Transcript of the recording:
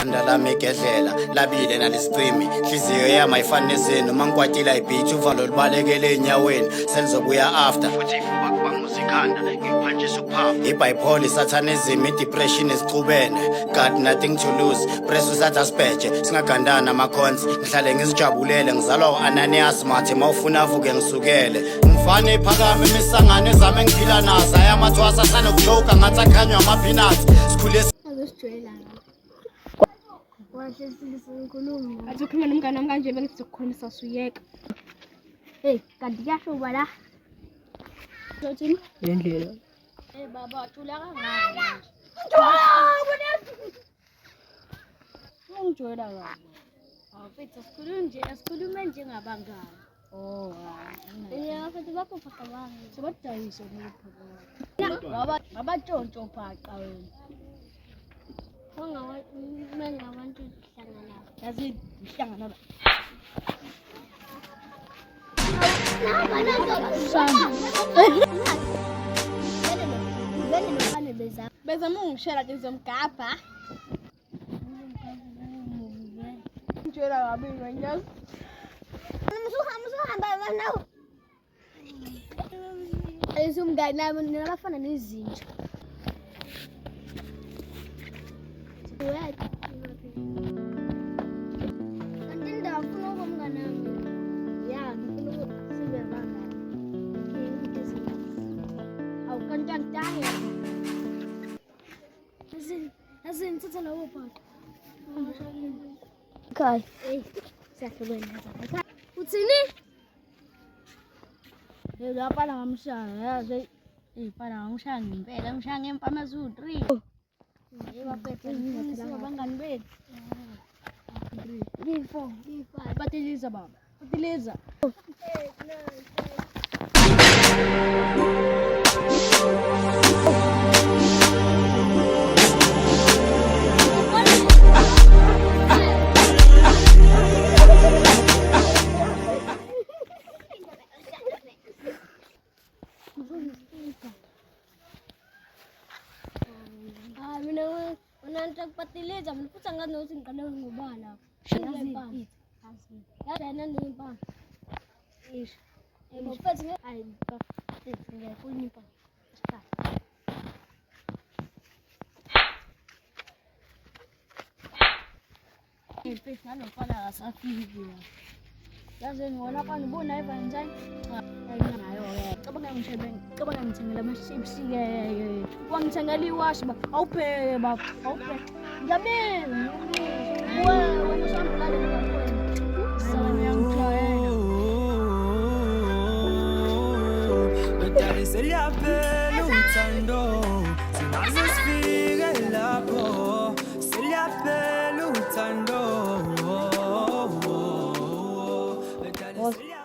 Lami igedlela labile nalesicimi hliziyo yami ayifani nezenu mangikwatila ibhithi uvalo libalekele enyaweni selizobuya after futhi ifuba kubanguza ikhanda ngiphanjiswa ukuphapha ibipolar satanism depression isicubene got nothing to lose press usatha sibheje singagandana amakhonsi ngihlale ngizijabulele ngizalwa u-Ananias mathe mawufuna avuke ngisukele umfana ephakame emisangano ezame ngiphila nazo ayamathwasa sanokujoka ngathi akhanywa ama-peanuts sikhule Athi ukhuluma nomngane wami kanje bengithi ukukhulumisa usuyeka. Hey, kanti kuyashuba la. Uzothini? Yendlela. Baba, thula kangaka manje. Ungijoyela kabi. Mfethu sikhulume njengabangani. Oh, hayi. Mfethu bakho phakabangi. Sebadayisa ngopha. Baba tshontsho phaqa wena. Mengabantu hlangana. Yazi hlangana la. Bezama ungishela nje ngizomgabha. Ngitshela kabi ngenyawo. Musuhamba nawo. Ayisumngane nami nabafana nezinja. Kai. Utsini? Lapha la ngamshaya yazi ipala ngamshaya ngempela ngishaya ngempama zu3. Baphethe abangani bethu. 3 4 5 batiliza baba. Batiliza. Mina patiliza mfuta ngani usingane ngubala. Yazi. Yana nimpa. Ish. Mfuta nge ay ngekunipa. Ifish nalo fana asafiki. Yazi ngona kana ubona evanjani? Cabanga ngithengela ama-chips ke wangithengela iwashi ba awupheke baba awupheke ngiyabinga wena usambulale ngakwena sana ngiyangijwayela Udali seliyaphela uthando singaze sifike lapho seliyaphela uthando Udali seliyaphela